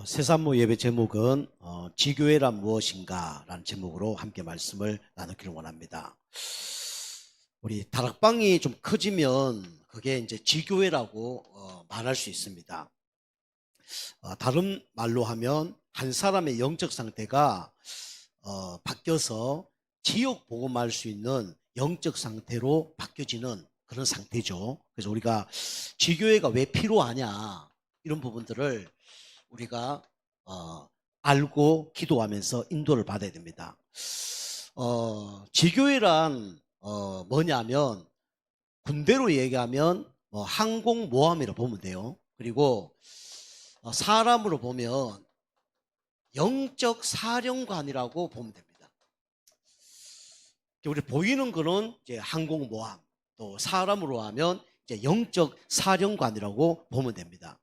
새산모 예배 제목은 지교회란 무엇인가 라는 제목으로 함께 말씀을 나누기를 원합니다. 우리 다락방이 좀 커지면 그게 이제 지교회라고 말할 수 있습니다. 다른 말로 하면 한 사람의 영적 상태가 바뀌어서 지역 복음할 수 있는 영적 상태로 바뀌어지는 그런 상태죠. 그래서 우리가 지교회가 왜 필요하냐 이런 부분들을 우리가 알고 기도하면서 인도를 받아야 됩니다. 지교회란 뭐냐면 군대로 얘기하면 항공모함이라고 보면 돼요. 그리고 사람으로 보면 영적 사령관이라고 보면 됩니다. 우리 보이는 거는 이제 항공모함, 또 사람으로 하면 이제 영적 사령관이라고 보면 됩니다.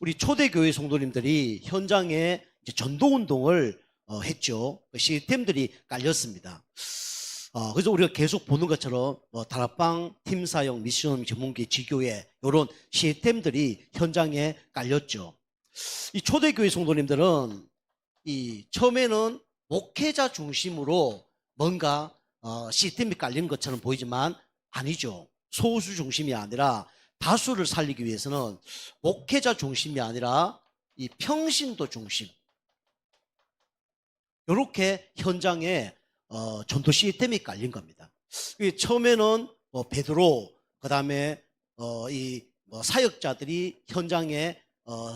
우리 초대교회 성도님들이 현장에 이제 전도운동을 했죠. 시스템들이 깔렸습니다. 그래서 우리가 계속 보는 것처럼 다락방, 팀사역, 미션 전문기, 지교회 이런 시스템들이 현장에 깔렸죠. 이 초대교회 성도님들은 처음에는 목회자 중심으로 뭔가 시스템이 깔린 것처럼 보이지만 아니죠. 소수 중심이 아니라 다수를 살리기 위해서는 목회자 중심이 아니라 이 평신도 중심, 이렇게 현장에 전도 시스템이 깔린 겁니다. 처음에는 베드로, 그 다음에 사역자들이 현장에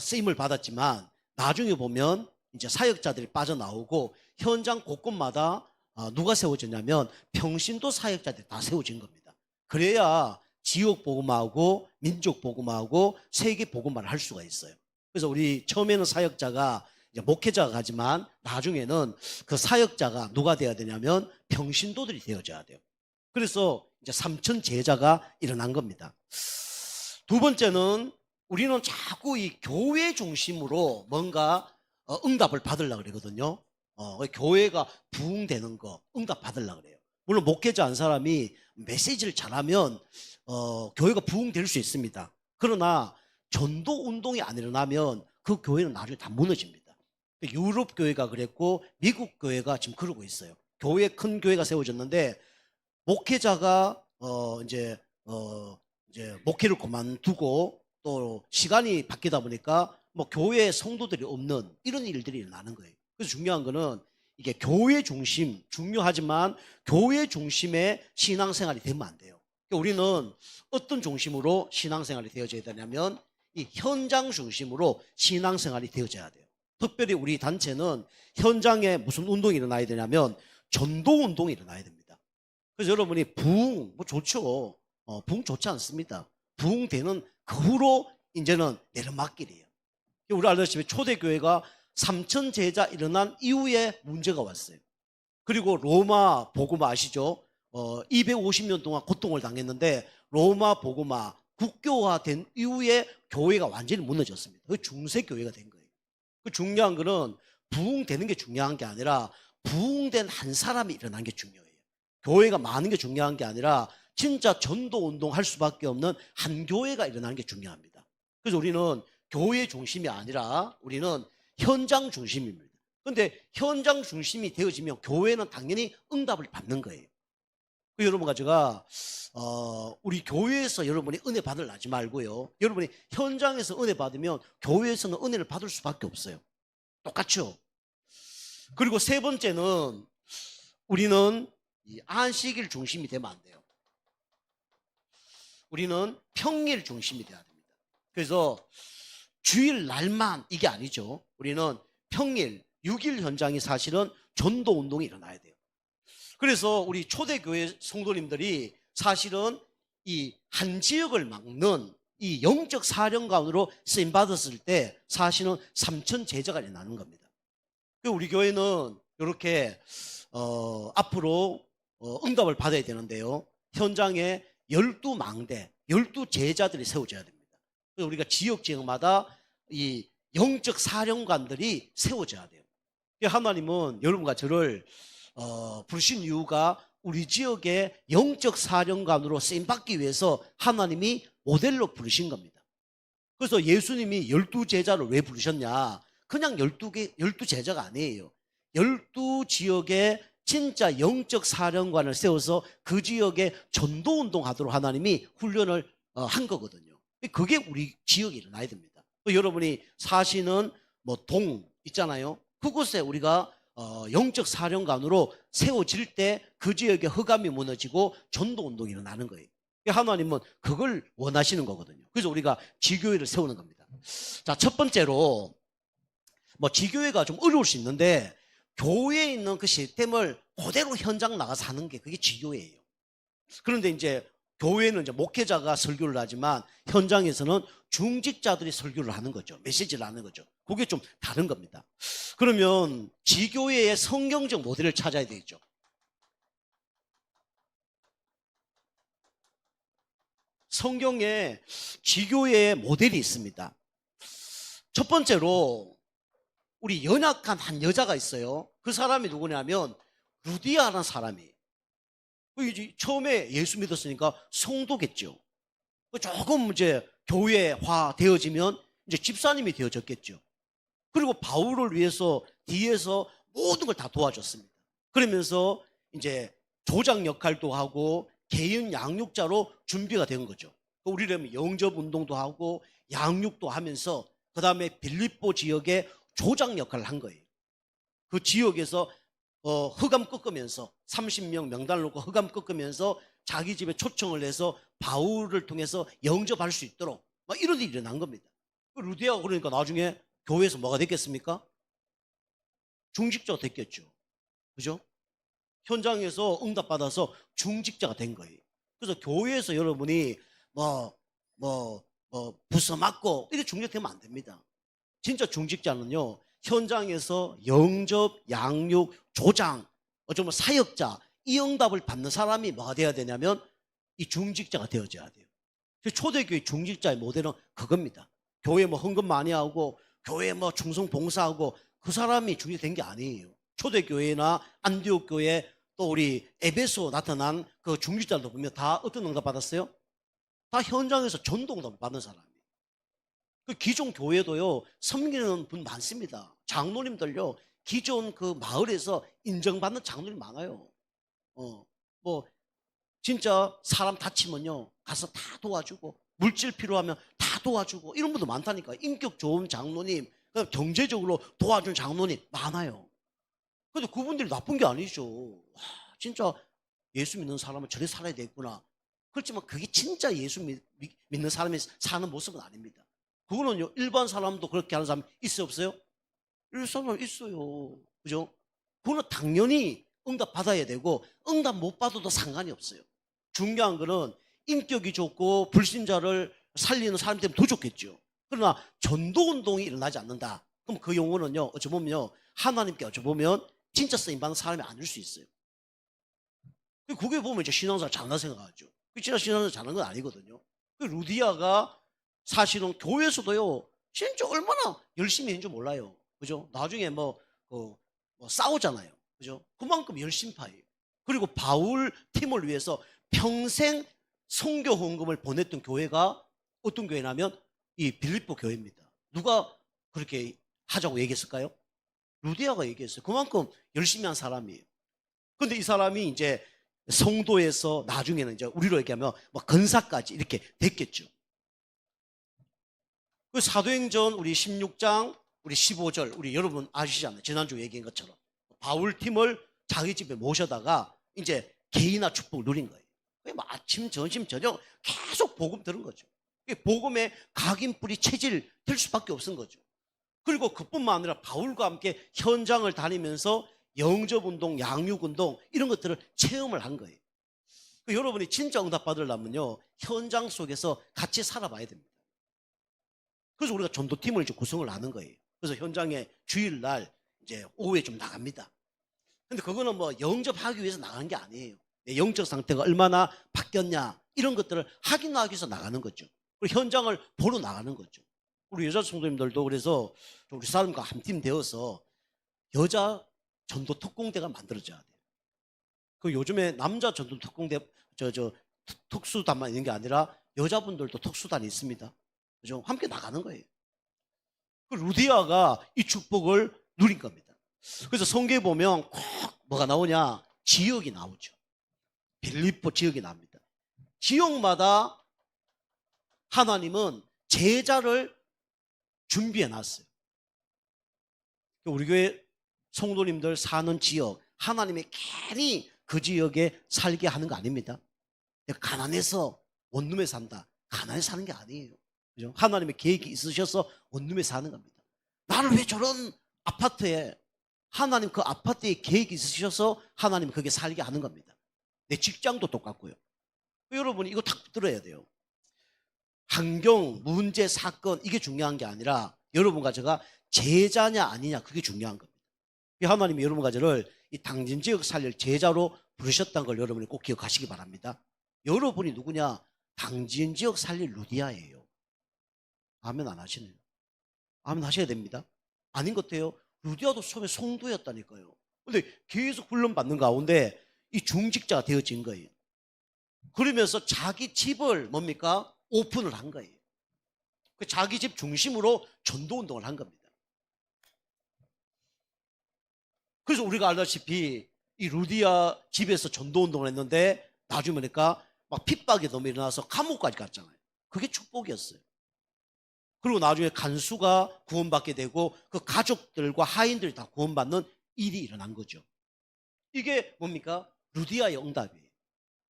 쓰임을 받았지만 나중에 보면 이제 사역자들이 빠져나오고 현장 곳곳마다 누가 세워졌냐면 평신도 사역자들이 다 세워진 겁니다. 그래야 지역 복음하고 민족 복음하고 세계 복음화를 할 수가 있어요. 그래서 우리 처음에는 사역자가 이제 목회자가 가지만 나중에는 그 사역자가 누가 되어야 되냐면 평신도들이 되어져야 돼요. 그래서 이제 3천 제자가 일어난 겁니다. 두 번째는 우리는 자꾸 이 교회 중심으로 뭔가 응답을 받으려고 그러거든요. 교회가 부흥되는 거 응답 받으려고 그래요. 물론 목회자 한 사람이 메시지를 잘하면 교회가 부흥될 수 있습니다. 그러나 전도 운동이 안 일어나면 그 교회는 나중에 다 무너집니다. 유럽 교회가 그랬고 미국 교회가 지금 그러고 있어요. 큰 교회가 세워졌는데 목회자가 이제 목회를 그만두고 또 시간이 바뀌다 보니까 교회에 성도들이 없는 이런 일들이 일어나는 거예요. 그래서 중요한 거는 이게 교회 중심 중요하지만 교회 중심의 신앙생활이 되면 안 돼요. 우리는 어떤 중심으로 신앙생활이 되어져야 되냐면 이 현장 중심으로 신앙생활이 되어져야 돼요. 특별히 우리 단체는 현장에 무슨 운동이 일어나야 되냐면 전도운동이 일어나야 됩니다. 그래서 여러분이 부흥 좋죠. 부흥 좋지 않습니다. 부흥되는 그 후로 이제는 내려막길이에요. 우리 알다시피 초대교회가 3천 제자 일어난 이후에 문제가 왔어요. 그리고 로마 복음화 아시죠? 250년 동안 고통을 당했는데 로마 복음화 국교화된 이후에 교회가 완전히 무너졌습니다. 그 중세교회가 된 거예요. 그 중요한 거는 부흥되는 게 중요한 게 아니라 부흥된 한 사람이 일어난 게 중요해요. 교회가 많은 게 중요한 게 아니라 진짜 전도운동 할 수밖에 없는 한 교회가 일어나는 게 중요합니다. 그래서 우리는 교회 중심이 아니라 우리는 현장 중심입니다. 그런데 현장 중심이 되어지면 교회는 당연히 응답을 받는 거예요. 여러분과 제가 우리 교회에서 여러분이 은혜 받으려 하지 말고요. 여러분이 현장에서 은혜 받으면 교회에서는 은혜를 받을 수밖에 없어요. 똑같죠? 그리고 세 번째는 우리는 이 안식일 중심이 되면 안 돼요. 우리는 평일 중심이 돼야 됩니다. 그래서 주일 날만 이게 아니죠. 우리는 평일, 6일 현장이 사실은 전도 운동이 일어나야 돼요. 그래서 우리 초대교회 성도님들이 사실은 이 한 지역을 막는 이 영적 사령관으로 쓰임받았을 때 사실은 3천 제자가 일어나는 겁니다. 우리 교회는 이렇게 앞으로 응답을 받아야 되는데요. 현장에 12망대, 12제자들이 세워져야 됩니다. 그래서 우리가 지역마다 이 영적 사령관들이 세워져야 돼요. 하나님은 여러분과 저를 부르신 이유가 우리 지역의 영적 사령관으로 쓰임받기 위해서 하나님이 모델로 부르신 겁니다. 그래서 예수님이 12제자를 왜 부르셨냐? 그냥 12 제자가 아니에요. 12지역에 진짜 영적 사령관을 세워서 그 지역에 전도 운동하도록 하나님이 훈련을 한 거거든요. 그게 우리 지역에 일어나야 됩니다. 또 여러분이 사시는 뭐 동 있잖아요. 그곳에 우리가 영적 사령관으로 세워질 때 그 지역의 흑암이 무너지고 전도 운동이 일어나는 거예요. 하나님은 그걸 원하시는 거거든요. 그래서 우리가 지교회를 세우는 겁니다. 자, 첫 번째로 뭐 지교회가 좀 어려울 수 있는데 교회에 있는 그 시스템을 그대로 현장 나가서 하는 게 그게 지교회예요. 그런데 이제 교회는 이제 목회자가 설교를 하지만 현장에서는 중직자들이 설교를 하는 거죠. 메시지를 하는 거죠. 그게 좀 다른 겁니다. 그러면 지교회의 성경적 모델을 찾아야 되겠죠. 성경에 지교회의 모델이 있습니다. 첫 번째로 우리 연약한 한 여자가 있어요. 그 사람이 누구냐면 루디아라는 사람이 처음에 예수 믿었으니까 성도겠죠. 조금 이제 교회화 되어지면 이제 집사님이 되어졌겠죠. 그리고 바울을 위해서 뒤에서 모든 걸 다 도와줬습니다. 그러면서 이제 조장 역할도 하고 개인 양육자로 준비가 된 거죠. 우리라면 영접 운동도 하고 양육도 하면서 그 다음에 빌립보 지역에 조장 역할을 한 거예요. 그 지역에서 흑암 꺾으면서 30명 명단을 놓고 흑암 꺾으면서 자기 집에 초청을 해서 바울을 통해서 영접할 수 있도록 막 이런 일이 일어난 겁니다. 루디아가 그러니까 나중에 교회에서 뭐가 됐겠습니까? 중직자가 됐겠죠. 그죠? 현장에서 응답받아서 중직자가 된 거예요. 그래서 교회에서 여러분이 부서 맡고 이렇게 중직되면 안 됩니다. 진짜 중직자는요, 현장에서 영접, 양육, 조장, 어쩌면 사역자, 이 응답을 받는 사람이 뭐가 돼야 되냐면 이 중직자가 되어져야 돼요. 초대교회 중직자의 모델은 그겁니다. 교회 뭐 헌금 많이 하고 교회 뭐 충성 봉사하고 그 사람이 중직된 게 아니에요. 초대교회나 안디옥 교회 또 우리 에베소 나타난 그 중직자들도 보면 다 어떤 응답 받았어요? 다 현장에서 전도 응답 받는 사람이에요. 그 기존 교회도요, 섬기는 분 많습니다. 장로님들요, 기존 그 마을에서 인정받는 장로님 많아요. 뭐 진짜 사람 다치면요 가서 다 도와주고 물질 필요하면 다 도와주고 이런 분도 많다니까. 인격 좋은 장로님, 경제적으로 도와준 장로님 많아요. 근데 그분들이 나쁜 게 아니죠. 와, 진짜 예수 믿는 사람은 저래 살아야 되겠구나. 그렇지만 그게 진짜 예수 믿는 사람이 사는 모습은 아닙니다. 그거는요, 일반 사람도 그렇게 하는 사람 있어요, 없어요? 일반 사람 있어요. 그죠? 그거는 당연히 응답 받아야 되고 응답 못 받아도 상관이 없어요. 중요한 거는 인격이 좋고 불신자를 살리는 사람 때문에 더 좋겠죠. 그러나 전도운동이 일어나지 않는다. 그럼 그 용어는요, 어쩌보면요, 하나님께 어쩌보면 진짜 쓰임받는 사람이 아닐 수 있어요. 그게 보면 이제 신앙생활 잘한다 생각하죠. 진짜 신앙생활 잘하는 건 아니거든요. 루디아가 사실은 교회에서도요, 진짜 얼마나 열심히 했는지 몰라요. 그죠? 나중에 싸우잖아요. 그죠? 그만큼 열심파예요. 그리고 바울 팀을 위해서 평생 선교 헌금을 보냈던 교회가 어떤 교회냐면 이 빌립보 교회입니다. 누가 그렇게 하자고 얘기했을까요? 루디아가 얘기했어요. 그만큼 열심히 한 사람이에요. 근데 이 사람이 이제 성도에서 나중에는 이제 우리로 얘기하면 근사까지 이렇게 됐겠죠. 그 사도행전 우리 16장 우리 15절 우리 여러분 아시잖아요. 지난주 얘기한 것처럼 바울 팀을 자기 집에 모셔다가 이제 개인화 축복을 누린 거예요. 아침 점심 저녁 계속 복음 들은 거죠. 복음의 각인뿌리 체질 될 수밖에 없은 거죠. 그리고 그뿐만 아니라 바울과 함께 현장을 다니면서 영접운동, 양육운동 이런 것들을 체험을 한 거예요. 여러분이 진짜 응답 받으려면요, 현장 속에서 같이 살아봐야 됩니다. 그래서 우리가 전도팀을 이제 구성을 하는 거예요. 그래서 현장에 주일날 이제 오후에 좀 나갑니다. 근데 그거는 영접하기 위해서 나가는 게 아니에요. 내 영적 상태가 얼마나 바뀌었냐 이런 것들을 확인하기 위해서 나가는 거죠. 그리고 현장을 보러 나가는 거죠. 우리 여자 성도님들도 그래서 우리 사람과 한 팀 되어서 여자 전도 특공대가 만들어져야 돼요. 그 요즘에 남자 전도 특공대 특수단만 있는 게 아니라 여자분들도 특수단이 있습니다. 그죠? 함께 나가는 거예요. 그 루디아가 이 축복을 누린 겁니다. 그래서 성경에 보면 꼭 뭐가 나오냐? 지역이 나오죠. 빌립보 지역이 납니다. 지역마다 하나님은 제자를 준비해 놨어요. 우리 교회 성도님들 사는 지역, 하나님이 괜히 그 지역에 살게 하는 거 아닙니다. 가난해서 원룸에 산다. 가난해서 사는 게 아니에요. 그죠? 하나님의 계획이 있으셔서 원룸에 사는 겁니다. 나를 왜 저런 아파트에, 하나님 그 아파트에 계획이 있으셔서 하나님 거기에 살게 하는 겁니다. 내 직장도 똑같고요. 여러분 이거 딱 들어야 돼요. 환경, 문제, 사건 이게 중요한 게 아니라 여러분과 제가 제자냐 아니냐 그게 중요한 겁니다. 하나님이 여러분과 저를 이 당진 지역 살릴 제자로 부르셨다는 걸 여러분이 꼭 기억하시기 바랍니다. 여러분이 누구냐? 당진 지역 살릴 루디아예요. 아멘 안 하시네요. 아멘 하셔야 됩니다. 아닌 것 같아요. 루디아도 처음에 성도였다니까요. 근데 계속 훈련받는 가운데 이 중직자가 되어진 거예요. 그러면서 자기 집을 뭡니까? 오픈을 한 거예요. 그 자기 집 중심으로 전도운동을 한 겁니다. 그래서 우리가 알다시피 이 루디아 집에서 전도운동을 했는데 나중에 보니까 막 핍박이 너무 일어나서 감옥까지 갔잖아요. 그게 축복이었어요. 그리고 나중에 간수가 구원받게 되고 그 가족들과 하인들이 다 구원받는 일이 일어난 거죠. 이게 뭡니까? 루디아의 응답이에요.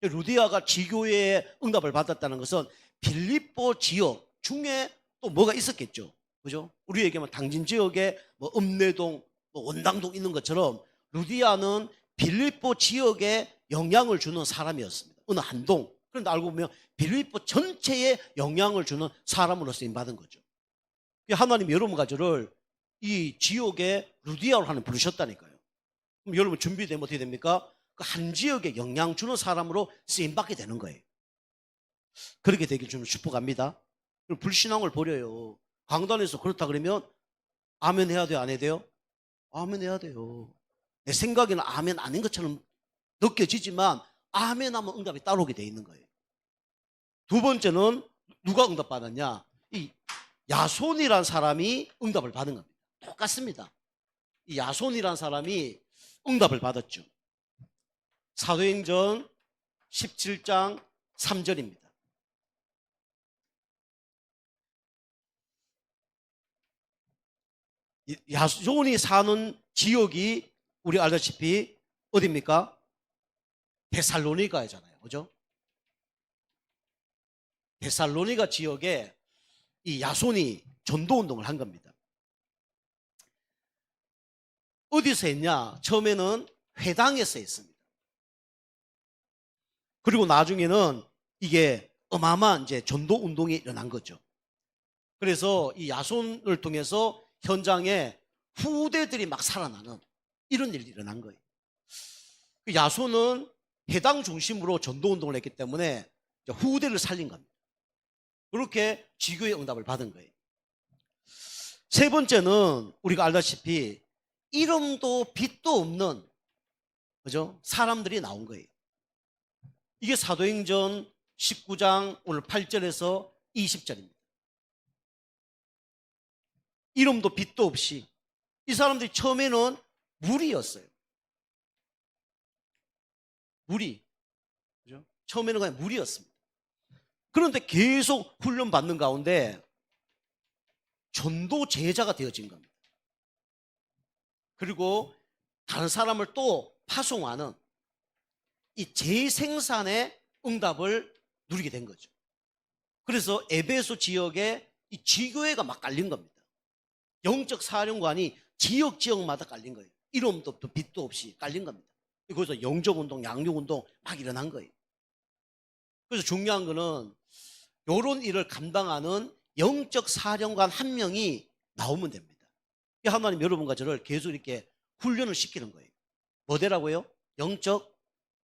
루디아가 지교회의 응답을 받았다는 것은 빌립보 지역 중에 또 뭐가 있었겠죠. 그죠? 우리 얘기하면 당진 지역에 뭐 읍내동, 뭐 원당동 있는 것처럼 루디아는 빌립보 지역에 영향을 주는 사람이었습니다. 어느 한 동. 그런데 알고 보면 빌립보 전체에 영향을 주는 사람으로 쓰임 받은 거죠. 하나님이 여러분과 저를 이 지역에 루디아로 하나님 부르셨다니까요. 그럼 여러분 준비되면 어떻게 됩니까? 그 한 지역에 영향 주는 사람으로 쓰임 받게 되는 거예요. 그렇게 되길 주는 축복합니다. 불신앙을 버려요. 강단에서 그렇다 그러면 아멘 해야 돼요? 안 해야 돼요? 아멘 해야 돼요. 내 생각에는 아멘 아닌 것처럼 느껴지지만 아멘 하면 응답이 따라오게 돼 있는 거예요. 두 번째는 누가 응답 받았냐? 이 야손이란 사람이 응답을 받은 겁니다. 똑같습니다. 이 야손이란 사람이 응답을 받았죠. 사도행전 17장 3절입니다. 야손이 사는 지역이 우리 알다시피 어디입니까? 데살로니가잖아요. 그죠? 데살로니가 지역에 이 야손이 전도운동을 한 겁니다. 어디서 했냐? 처음에는 회당에서 했습니다. 그리고 나중에는 이게 어마어마한 이제 전도운동이 일어난 거죠. 그래서 이 야손을 통해서 현장에 후대들이 막 살아나는 이런 일이 일어난 거예요. 그 야손은 회당 중심으로 전도운동을 했기 때문에 후대를 살린 겁니다. 그렇게 지교의 응답을 받은 거예요. 세 번째는 우리가 알다시피 이름도 빛도 없는 그죠? 사람들이 나온 거예요. 이게 사도행전 19장 오늘 8절에서 20절입니다. 이름도 빛도 없이 이 사람들이 처음에는 무리였어요. 무리. 그죠? 처음에는 그냥 무리였습니다. 그런데 계속 훈련받는 가운데 전도 제자가 되어진 겁니다. 그리고 다른 사람을 또 파송하는 이 재생산의 응답을 누리게 된 거죠. 그래서 에베소 지역에 이 지교회가 막 깔린 겁니다. 영적 사령관이 지역마다 깔린 거예요. 이름도 없고 빛도 없이 깔린 겁니다. 거기서 영적운동, 양육운동 막 일어난 거예요. 그래서 중요한 거는 이런 일을 감당하는 영적 사령관 한 명이 나오면 됩니다. 하나님 여러분과 저를 계속 이렇게 훈련을 시키는 거예요. 뭐 되라고요? 영적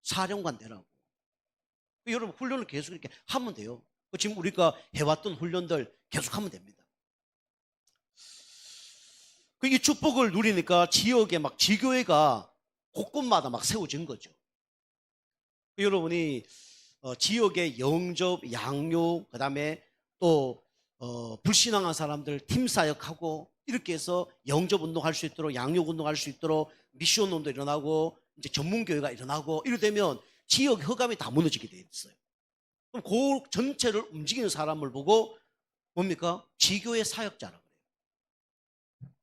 사령관 되라고. 여러분 훈련을 계속 이렇게 하면 돼요. 지금 우리가 해왔던 훈련들 계속 하면 됩니다. 이 축복을 누리니까 지역에 막 지교회가 곳곳마다 막 세워진 거죠. 여러분이 지역의 영접, 양육, 그 다음에 또 불신앙한 사람들 팀 사역하고 이렇게 해서 영접 운동할 수 있도록 양육 운동할 수 있도록 미션 운동도 일어나고 이제 전문 교회가 일어나고 이래 되면 지역 허감이 다 무너지게 돼 있어요. 그럼 그 전체를 움직이는 사람을 보고 뭡니까? 지교의 사역자라고 그래요.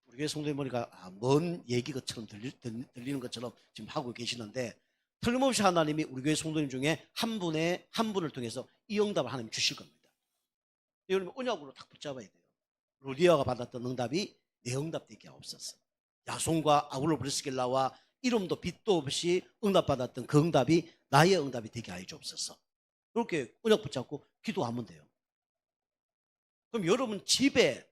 우리 교회 성도님 보니까 먼 얘기 것처럼 들리는 것처럼 지금 하고 계시는데 틀림없이 하나님이 우리 교회 성도님 중에 한 분을 통해서 이 응답을 하나님 주실 겁니다. 여러분 언약으로 딱 붙잡아야 돼요. 루디아가 받았던 응답이 내 응답되게 없었어. 야손과 아울러 브리스길라와 이름도 빛도 없이 응답받았던 그 응답이 나의 응답이 되게 하여 주옵소서. 그렇게 언약 붙잡고 기도하면 돼요. 그럼 여러분 집에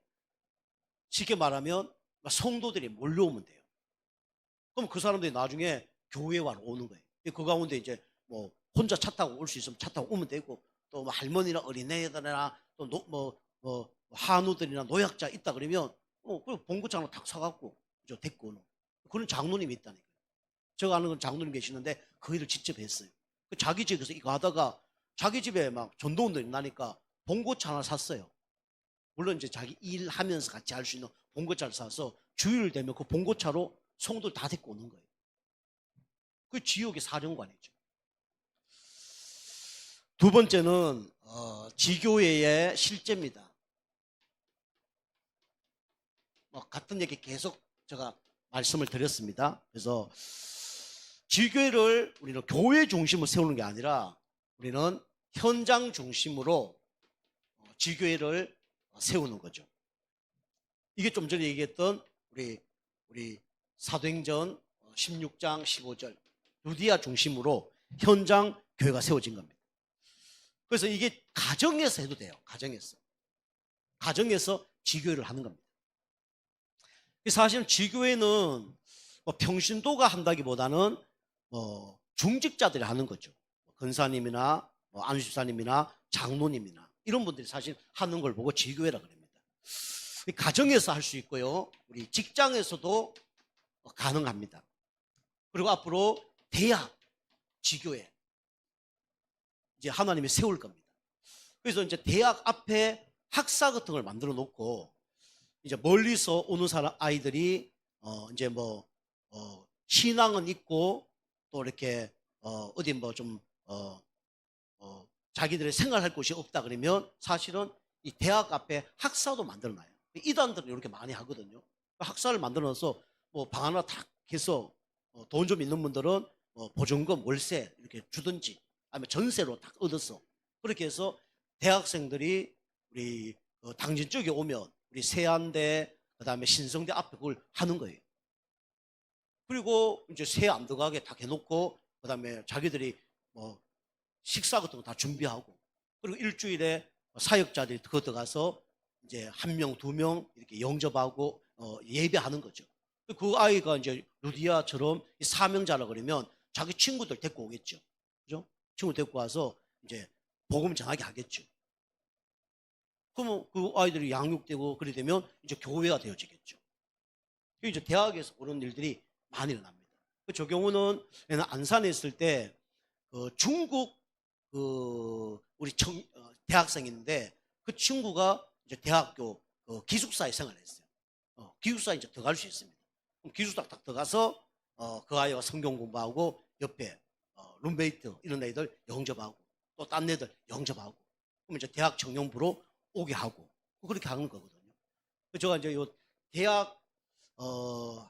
쉽게 말하면 성도들이 몰려오면 돼요. 그럼 그 사람들이 나중에 교회에 오는 거예요. 그 가운데 이제 뭐 혼자 차 타고 올 수 있으면 차 타고 오면 되고 또 뭐 할머니나 어린애들이나 또 한우들이나 노약자 있다 그러면 그 봉구장으로 탁 사갖고 데리고 오는 그런 장로님이 있다니까요. 제가 아는 건 장로님 계시는데 그 일을 직접 했어요. 자기 집에서 이거 하다가 자기 집에 막 전도원들이 나니까 봉고차 하나 샀어요. 물론 이제 자기 일하면서 같이 할 수 있는 봉고차를 사서 주일 되면 그 봉고차로 성도를 다 데리고 오는 거예요. 그 지역의 사령관이죠. 두 번째는 지교회의 실제입니다. 같은 얘기 계속 제가 말씀을 드렸습니다. 그래서 지교회를 우리는 교회 중심으로 세우는 게 아니라 우리는 현장 중심으로 지교회를 세우는 거죠. 이게 좀 전에 얘기했던 우리 사도행전 16장 15절 루디아 중심으로 현장 교회가 세워진 겁니다. 그래서 이게 가정에서 해도 돼요. 가정에서 지교회를 하는 겁니다. 사실은 지교회는 평신도가 한다기보다는 중직자들이 하는 거죠. 권사님이나 안수집사님이나 장로님이나 이런 분들이 사실 하는 걸 보고 지교회라 그럽니다. 가정에서 할 수 있고요. 우리 직장에서도 가능합니다. 그리고 앞으로 대학 지교회 이제 하나님이 세울 겁니다. 그래서 이제 대학 앞에 학사 같은 걸 만들어 놓고 이제 멀리서 오는 아이들이 이제 신앙은 있고 또 이렇게 어디 좀 자기들의 생활할 곳이 없다 그러면 사실은 이 대학 앞에 학사도 만들어 놔요. 이단들은 이렇게 많이 하거든요. 학사를 만들어 놔서 방 하나 탁 해서 돈 좀 있는 분들은 보증금 월세 이렇게 주든지 아니면 전세로 딱 얻어서 그렇게 해서 대학생들이 우리 당진 쪽에 오면 우리 세안대 그다음에 신성대 앞에 그걸 하는 거예요. 그리고 이제 새 안 들어가게 다 해놓고 그다음에 자기들이 식사 같은 거 다 준비하고 그리고 일주일에 사역자들이 그거 들어가서 이제 1명, 2명 이렇게 영접하고 예배하는 거죠. 그 아이가 이제 루디아처럼 사명자라 그러면 자기 친구들 데리고 오겠죠. 그죠? 친구 데리고 와서 이제 복음 전하게 하겠죠. 그러면 그 아이들이 양육되고 그래 되면 이제 교회가 되어지겠죠. 이제 대학에서 그런 일들이 많이 일어납니다. 저 경우는 안산에 있을 때 중국 우리 대학생인데 그 친구가 이제 대학교 기숙사에 생활했어요. 기숙사에 이제 들어갈 수 있습니다. 그럼 기숙사 딱 들어가서 그 아이가 성경 공부하고 옆에 룸메이트 이런 애들 영접하고 또 딴 애들 영접하고 그럼 이제 대학 청년부로 오게 하고 그렇게 하는 거거든요. 제가 이제 요 대학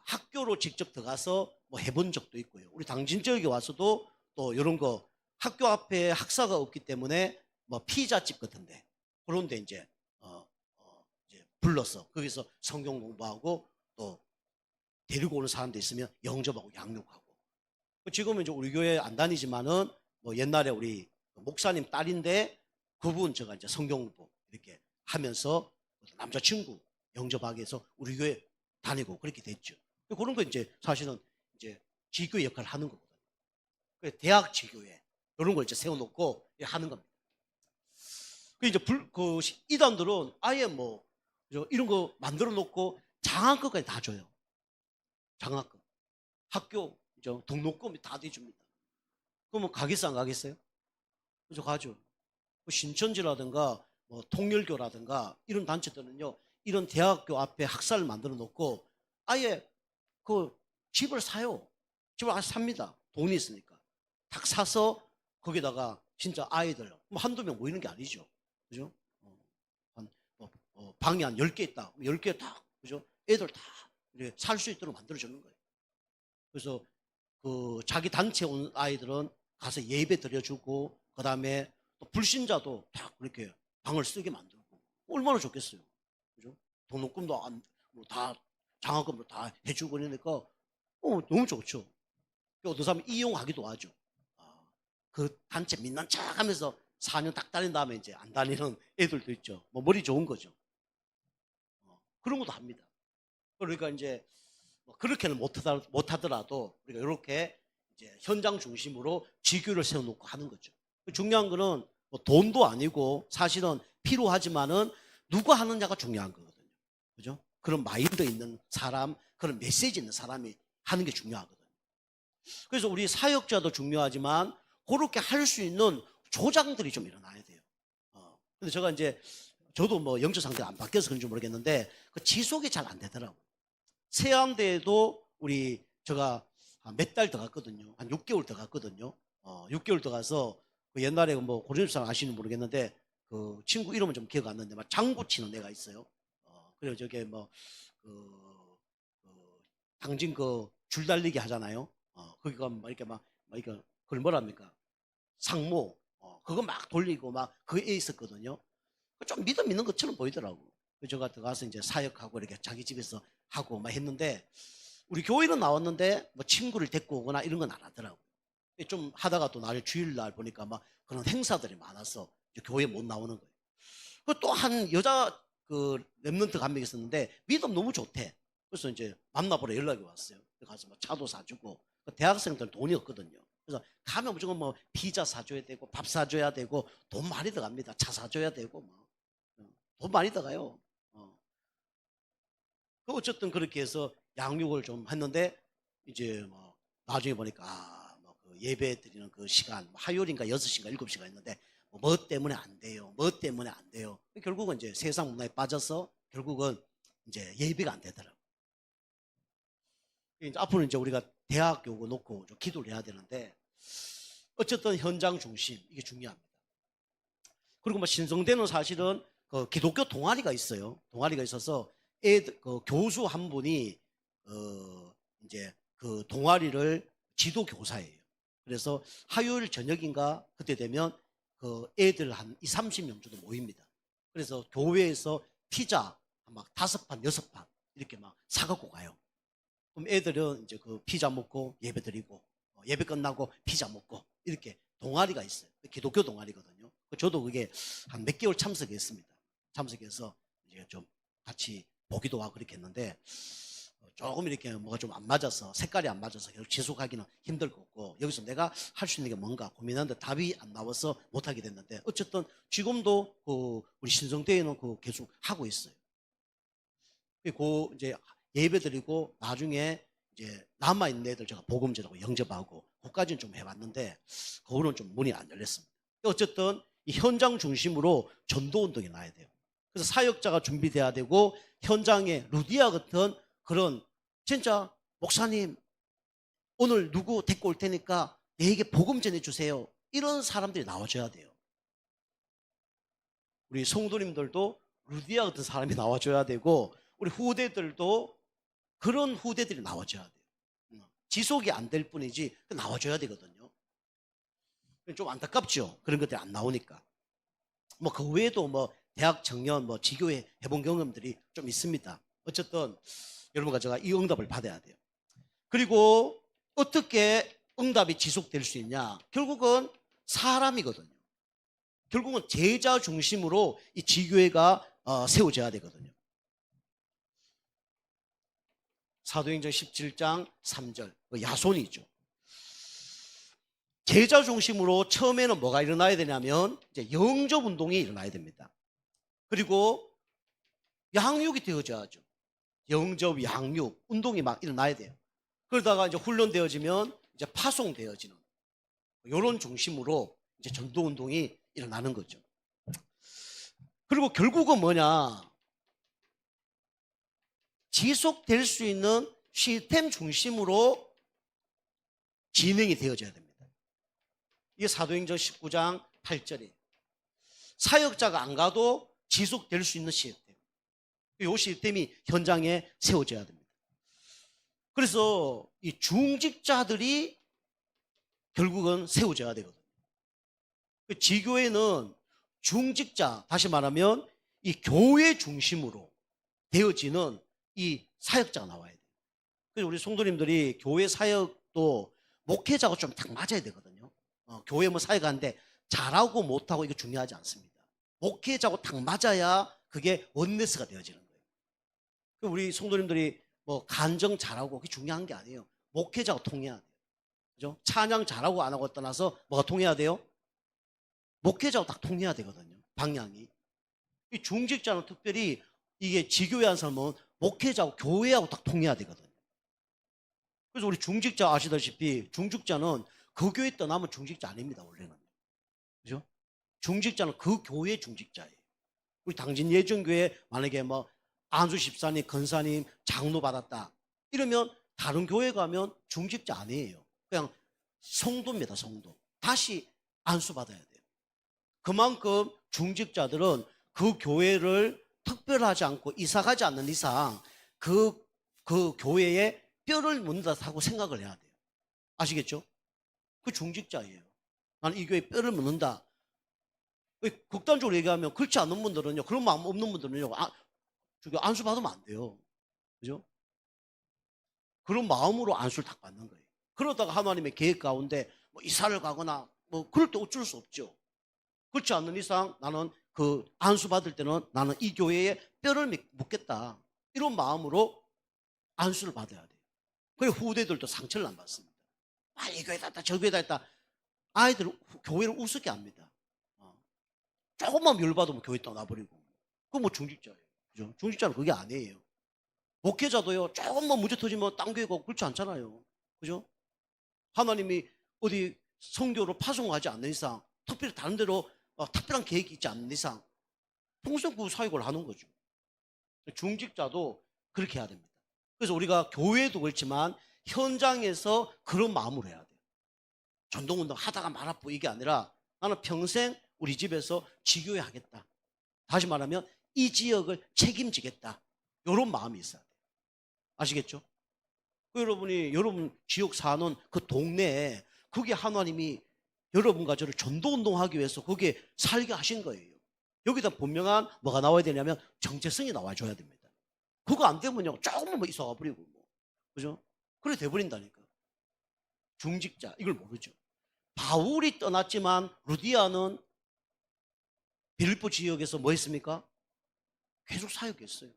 학교로 직접 들어가서 해본 적도 있고요. 우리 당진 지역에 와서도 또 이런 거 학교 앞에 학사가 없기 때문에 피자집 같은데 그런데 이제 불러서 거기서 성경 공부하고 또 데리고 오는 사람도 있으면 영접하고 양육하고 지금은 이제 우리 교회 안 다니지만은 옛날에 우리 목사님 딸인데 그분 제가 이제 성경 공부 이렇게 하면서 남자친구 영접하게 해서 우리 교회 다니고 그렇게 됐죠. 그런 거 이제 사실은 이제 지교회 역할을 하는 거거든요. 대학 지교회 이런 걸 이제 세워놓고 하는 겁니다. 이제 이단들은 아예 이런 거 만들어 놓고 장학금까지 다 줘요. 장학금, 학교 등록금이 다 대줍니다. 그러면 가겠어 안 가겠어요? 그래서 가죠. 신천지라든가 통일교라든가 이런 단체들은요 이런 대학교 앞에 학사를 만들어 놓고 아예 그 집을 사요. 집을 아예 삽니다. 돈이 있으니까. 딱 사서 거기다가 진짜 아이들 뭐 한두 명 모이는 게 아니죠. 그죠? 한, 방이 한 10개 있다. 10개 딱, 그죠? 애들 다 살 수 있도록 만들어주는 거예요. 그래서 그 자기 단체 온 아이들은 가서 예배 드려주고, 그 다음에 또 불신자도 딱 그렇게 방을 쓰게 만들고, 얼마나 좋겠어요. 그죠? 등록금도 다, 장학금도 다 해주고 그러니까, 너무 좋죠. 어떤 사람은 이용하기도 하죠. 아, 그 단체 믿는 척 하면서 4년 딱 다닌 다음에 이제 안 다니는 애들도 있죠. 뭐 머리 좋은 거죠. 그런 것도 합니다. 그러니까 이제 뭐 그렇게는 못하더라도 우리가 이렇게 이제 현장 중심으로 지교를 세워놓고 하는 거죠. 중요한 거는 뭐 돈도 아니고 사실은 필요하지만은 누가 하느냐가 중요한 거거든요. 그죠? 그런 마인드 있는 사람, 그런 메시지 있는 사람이 하는 게 중요하거든요. 그래서 우리 사역자도 중요하지만 그렇게 할 수 있는 조장들이 좀 일어나야 돼요. 근데 제가 이제 저도 뭐 영적 상태가 안 바뀌어서 그런지 모르겠는데 그 지속이 잘 안 되더라고요. 세안대에도 우리 제가 몇 달 더 갔거든요. 한 6개월 더 갔거든요. 6개월 더 가서 그 옛날에 뭐 고려사람 아시는 모르겠는데 그 친구 이름은 좀 기억 안 나는데 막 장구 치는 애가 있어요. 그리고 저게 뭐 당진 그 줄 달리기 하잖아요. 거기가 막 이렇게 막 이렇게 그걸 뭐랍니까? 상모. 그거 막 돌리고 막 그게 있었거든요. 좀 믿음 있는 것처럼 보이더라고. 제가 들어가서 이제 사역하고 이렇게 자기 집에서 하고 막 했는데 우리 교회는 나왔는데 뭐 친구를 데리고 오거나 이런 건 안 하더라고. 좀 하다가 또 날 주일날 보니까 막 그런 행사들이 많아서 교회에 못 나오는 거예요. 또 한 여자 그 랩런트 한 명 있었는데 믿음 너무 좋대. 그래서 이제 만나보러 연락이 왔어요. 가서 뭐 차도 사주고 대학생들 돈이 없거든요. 그래서 가면 무조건 뭐 피자 사줘야 되고 밥 사줘야 되고 돈 많이 들어갑니다. 차 사줘야 되고 뭐 돈 많이 들어가요. 어쨌든 그렇게 해서 양육을 좀 했는데 이제 뭐 나중에 보니까 뭐그 예배 드리는 그 시간 화요일인가 6시인가 7시가 있는데 뭐 때문에 안 돼요. 뭐 때문에 안 돼요. 결국은 이제 세상 문화에 빠져서 결국은 이제 예배가 안 되더라고요. 이제 앞으로 이제 우리가 대학 요거 놓고 좀 기도를 해야 되는데 어쨌든 현장 중심 이게 중요합니다. 그리고 뭐 신성대는 사실은 그 기독교 동아리가 있어요. 동아리가 있어서 애들 그 교수 한 분이 이제 그 동아리를 지도 교사예요. 그래서 화요일 저녁인가 그때 되면 그 애들 한 2, 30명 정도 모입니다. 그래서 교회에서 피자 막 5판, 6판 이렇게 막 사갖고 가요. 그럼 애들은 이제 그 피자 먹고 예배 드리고 예배 끝나고 피자 먹고 이렇게 동아리가 있어요. 기독교 동아리거든요. 저도 그게 한 몇 개월 참석했습니다. 참석해서 이제 좀 같이 보기도 하고 그렇게 했는데 조금 이렇게 뭐가 좀 안 맞아서 색깔이 안 맞아서 계속 지속하기는 힘들 것 같고 여기서 내가 할 수 있는 게 뭔가 고민하는데 답이 안 나와서 못하게 됐는데 어쨌든 지금도 그 우리 신성대에는 그 계속 하고 있어요. 그리고 이제 예배 드리고 나중에 이제 남아있는 애들 제가 복음제라고 영접하고 그까지는 좀 해봤는데 그거는 좀 문이 안 열렸습니다. 어쨌든 이 현장 중심으로 전도 운동이 나야 돼요. 그래서 사역자가 준비돼야 되고 현장에 루디아 같은 그런 진짜 목사님 오늘 누구 데리고 올 테니까 내게 복음 전해주세요. 이런 사람들이 나와줘야 돼요. 우리 성도님들도 루디아 같은 사람이 나와줘야 되고 우리 후대들도 그런 후대들이 나와줘야 돼요. 지속이 안 될 뿐이지 나와줘야 되거든요. 좀 안타깝죠. 그런 것들이 안 나오니까. 뭐 그 외에도 뭐 대학 청년 뭐 지교회 해본 경험들이 좀 있습니다. 어쨌든 여러분과 제가 이 응답을 받아야 돼요. 그리고 어떻게 응답이 지속될 수 있냐? 결국은 사람이거든요. 결국은 제자 중심으로 이 지교회가 세워져야 되거든요. 사도행전 17장 3절 야손이죠. 제자 중심으로 처음에는 뭐가 일어나야 되냐면 이제 영접 운동이 일어나야 됩니다. 그리고 양육이 되어져야죠. 영접, 양육 운동이 막 일어나야 돼요. 그러다가 이제 훈련되어지면 이제 파송되어지는 이런 중심으로 이제 전도 운동이 일어나는 거죠. 그리고 결국은 뭐냐? 지속될 수 있는 시스템 중심으로 진행이 되어져야 됩니다. 이게 사도행전 19장 8절이에요. 사역자가 안 가도 지속될 수 있는 시스템. 이 시스템이 현장에 세워져야 됩니다. 그래서 이 중직자들이 결국은 세워져야 되거든요. 지교회는 중직자, 다시 말하면 이 교회 중심으로 되어지는 이 사역자가 나와야 돼요. 그래서 우리 성도님들이 교회 사역도 목회자가 좀 딱 맞아야 되거든요. 교회 뭐 사역하는데 잘하고 못하고 이거 중요하지 않습니다. 목회자고 딱 맞아야 그게 원네스가 되어지는 거예요. 우리 성도님들이 뭐 간정 잘하고 그게 중요한 게 아니에요. 목회자가 통해야 돼요. 그죠? 찬양 잘하고 안 하고 떠나서 뭐가 통해야 돼요? 목회자하고 딱 통해야 되거든요. 방향이. 이 중직자는 특별히 이게 지교회 한 사람은 목회자하고 교회하고 딱 통해야 되거든요. 그래서 우리 중직자 아시다시피 중직자는 그 교회 떠나면 중직자 아닙니다. 원래는. 그죠? 중직자는 그 교회 중직자예요. 우리 당진 예정교회 만약에 뭐 안수 집사님, 권사님, 장로 받았다. 이러면 다른 교회 가면 중직자 아니에요. 그냥 성도입니다. 성도. 다시 안수 받아야 돼요. 그만큼 중직자들은 그 교회를 특별하지 않고 이사가지 않는 이상 그 교회에 뼈를 묻는다고 생각을 해야 돼요. 아시겠죠? 그 중직자예요. 나는 이 교회에 뼈를 묻는다. 극단적으로 얘기하면 그렇지 않은 분들은요, 그런 마음 없는 분들은요, 안수 받으면 안 돼요. 그죠? 그런 마음으로 안수를 딱 받는 거예요. 그러다가 하나님의 계획 가운데 뭐 이사를 가거나 뭐 그럴 때 어쩔 수 없죠. 그렇지 않는 이상 나는 그 안수 받을 때는 나는 이 교회에 뼈를 묻겠다. 이런 마음으로 안수를 받아야 돼요. 그리고 후대들도 상처를 안 받습니다. 이 교회다 했다, 저 교회다 했다. 아이들 교회를 우습게 합니다. 조금만 멸받으면 교회 떠나버리고. 그건 뭐 중직자예요. 그죠? 중직자는 그게 아니에요. 목회자도요, 조금만 문제 터지면 딴 교회 가고 그렇지 않잖아요. 그죠? 하나님이 어디 성교로 파송하지 않는 이상, 특별히 다른 데로 특별한 계획이 있지 않는 이상, 평생 그 사역을 하는 거죠. 중직자도 그렇게 해야 됩니다. 그래서 우리가 교회도 그렇지만 현장에서 그런 마음으로 해야 돼요. 전동운동 하다가 말아보 이게 아니라 나는 평생 우리 집에서 지교회 하겠다. 다시 말하면 이 지역을 책임지겠다. 이런 마음이 있어야 돼요. 아시겠죠? 여러분이 여러분 지역 사는 그 동네에 그게 하나님이 여러분과 저를 전도운동하기 위해서 거기에 살게 하신 거예요. 여기다 분명한 뭐가 나와야 되냐면 정체성이 나와줘야 됩니다. 그거 안 되면요, 조금만 뭐 있어가 버리고 뭐. 그죠? 그래 돼버린다니까. 중직자 이걸 모르죠. 바울이 떠났지만 루디아는 빌립보 지역에서 뭐 했습니까? 계속 사역했어요.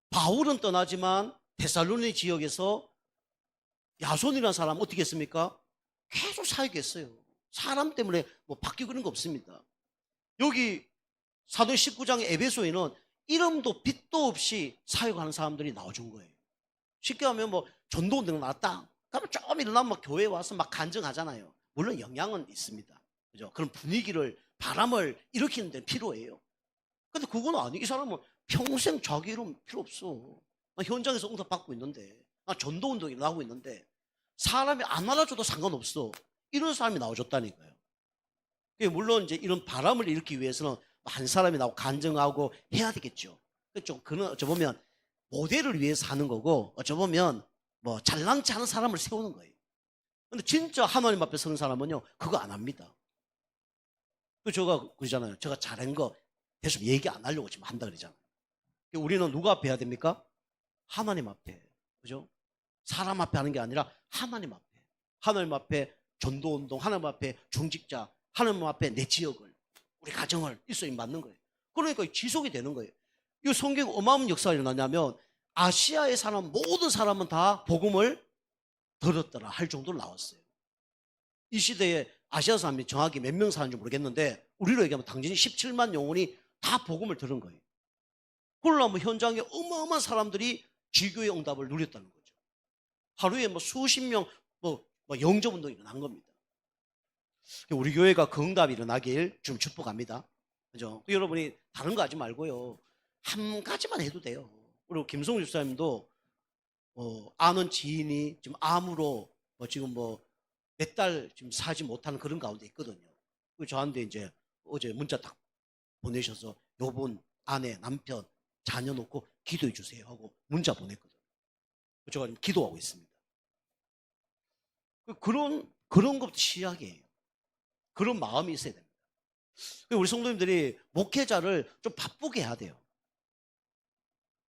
바울은 떠나지만 데살로니 지역에서 야손이라는 사람 어떻게 했습니까? 계속 사역했어요. 사람 때문에 뭐 바뀌고 그런 거 없습니다. 여기 사도행 19장 에베소에는 이름도 빛도 없이 사역하는 사람들이 나와준 거예요. 쉽게 하면 뭐 전도운동 나왔다. 그러면 조금 일어나면 막 교회에 와서 막 간증하잖아요. 물론 영향은 있습니다. 그죠? 그런 분위기를, 바람을 일으키는 데는 필요해요. 근데 그건 아니에요. 이 사람은 평생 자기 이름 필요 없어. 나 현장에서 응답받고 있는데, 나 전도운동이 나오고 있는데, 사람이 안 알아줘도 상관없어. 이런 사람이 나와줬다니까요. 물론 이제 이런 바람을 일으키기 위해서는 한 사람이 나오고 간증하고 해야 되겠죠. 좀 그는 어쩌보면 모델을 위해서 하는 거고, 어쩌보면 뭐 잘난치 않은 사람을 세우는 거예요. 근데 진짜 하나님 앞에 서는 사람은요, 그거 안 합니다. 제가 그러잖아요. 제가 잘한 거 계속 얘기 안 하려고 지금 한다 그러잖아요. 우리는 누구 앞에 해야 됩니까? 하나님 앞에. 그죠? 사람 앞에 하는 게 아니라 하나님 앞에. 하나님 앞에 전도운동, 하나님 앞에 중직자, 하나님 앞에 내 지역을, 우리 가정을 있어야 맞는 거예요. 그러니까 지속이 되는 거예요. 이 성경 어마어마한 역사가 일어나냐면 아시아에 사는 모든 사람은 다 복음을 들었더라 할 정도로 나왔어요. 이 시대에 아시아 사람이 정확히 몇 명 사는지 모르겠는데 우리로 얘기하면 당연히 17만 영혼이 다 복음을 들은 거예요. 그러려면 현장에 어마어마한 사람들이 지교의 응답을 누렸다는 거죠. 하루에 뭐 수십 명 영접 운동이 일어난 겁니다. 우리 교회가 그 응답이 일어나길 좀 축복합니다. 그죠? 여러분이 다른 거 하지 말고요. 한 가지만 해도 돼요. 그리고 김성우 집사님도 아는 지인이 지금 암으로 지금 몇 달 지금 살지 못하는 그런 가운데 있거든요. 그 저한테 이제 어제 문자 딱 보내셔서 요번 아내, 남편, 자녀 놓고 기도해 주세요 하고 문자 보냈거든요. 제가 지금 기도하고 있습니다. 그런 것도 시작이에요. 그런 마음이 있어야 됩니다. 우리 성도님들이 목회자를 좀 바쁘게 해야 돼요.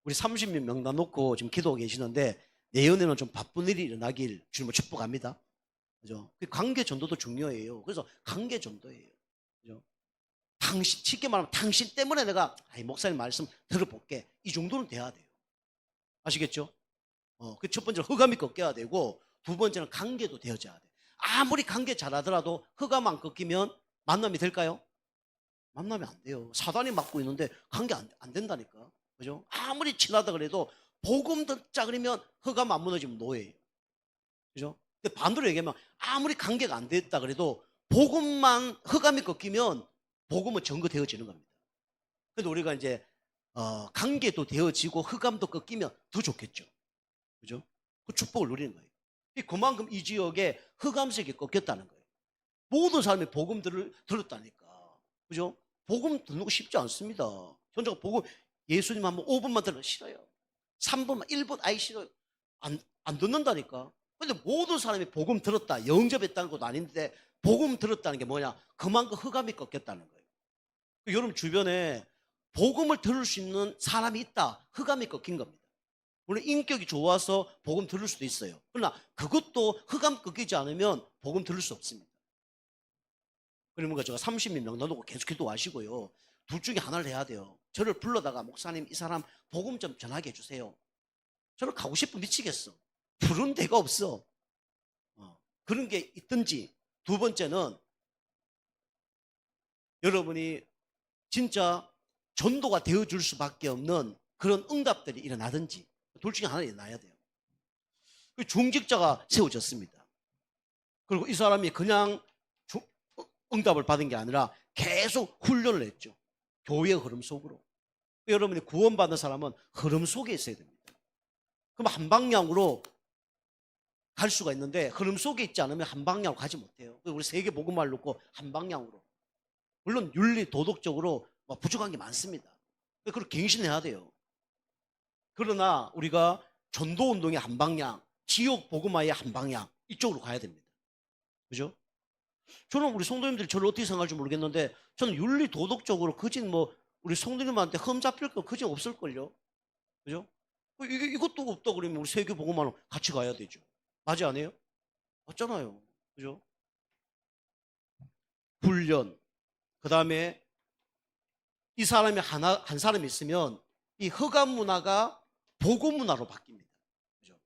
우리 30명 명단 놓고 지금 기도하고 계시는데 내년에는 좀 바쁜 일이 일어나길 주님을 축복합니다. 그죠? 관계 전도도 중요해요. 그래서 관계 전도예요. 그죠? 당신, 쉽게 말하면 당신 때문에 내가 목사님 말씀 들어볼게. 이 정도는 돼야 돼요. 아시겠죠? 그 첫 번째는 흑암이 꺾여야 되고, 두 번째는 관계도 되어져야 돼요. 아무리 관계 잘하더라도 흑암 안 꺾이면 만남이 될까요? 만나면 안 돼요. 사단이 막고 있는데 관계 안 된다니까. 그죠? 아무리 친하다 그래도 복음 듣자 그러면 흑암 안 무너지면 노예예요. 그죠? 근데 반대로 얘기하면 아무리 관계가 안 됐다 그래도 복음만 흑암이 꺾이면 복음은 증거되어지는 겁니다. 그래도 우리가 이제 관계도 되어지고 흑암도 꺾이면 더 좋겠죠. 그죠? 그 축복을 누리는 거예요. 그만큼 이 지역에 흑암색이 꺾였다는 거예요. 모든 사람이 복음 들었다니까. 그죠? 복음 듣는 거 쉽지 않습니다. 현자가 복음 예수님 한번 5분만 들으면 싫어요. 3분만 1분 아이 싫어요. 안 듣는다니까. 근데 모든 사람이 복음 들었다, 영접했다는 것도 아닌데 복음 들었다는 게 뭐냐? 그만큼 흑암이 꺾였다는 거예요. 여러분 주변에 복음을 들을 수 있는 사람이 있다. 흑암이 꺾인 겁니다. 물론 인격이 좋아서 복음 들을 수도 있어요. 그러나 그것도 흑암 꺾이지 않으면 복음 들을 수 없습니다. 그러니까 제가 30명 명단 놓고 계속 기도하시고요. 둘 중에 하나를 해야 돼요. 저를 불러다가 목사님 이 사람 복음 좀 전하게 해주세요. 저는 가고 싶어 미치겠어. 부른 데가 없어. 그런 게 있든지, 두 번째는 여러분이 진짜 전도가 되어줄 수밖에 없는 그런 응답들이 일어나든지, 둘 중에 하나 일어나야 돼요. 중직자가 세워졌습니다. 그리고 이 사람이 그냥 응답을 받은 게 아니라 계속 훈련을 했죠. 교회의 흐름 속으로. 여러분이 구원받은 사람은 흐름 속에 있어야 됩니다. 그럼 한 방향으로 갈 수가 있는데 흐름 속에 있지 않으면 한 방향으로 가지 못해요. 우리 세계 복음화를 놓고 한 방향으로. 물론 윤리 도덕적으로 부족한 게 많습니다. 그걸 갱신해야 돼요. 그러나 우리가 전도운동의 한 방향, 지역 복음화의 한 방향, 이쪽으로 가야 됩니다. 그죠? 저는 우리 성도님들이 저를 어떻게 생각할지 모르겠는데 저는 윤리 도덕적으로 그진 우리 성도님한테 흠 잡힐 거 그진 없을걸요. 그죠? 이것도 없다 그러면 우리 세계 복음화로 같이 가야 되죠. 맞지 않아요? 맞잖아요. 그죠? 훈련. 그 다음에 이 사람이 한 사람이 있으면 이 흑암 문화가 복음 문화로 바뀝니다. 그죠?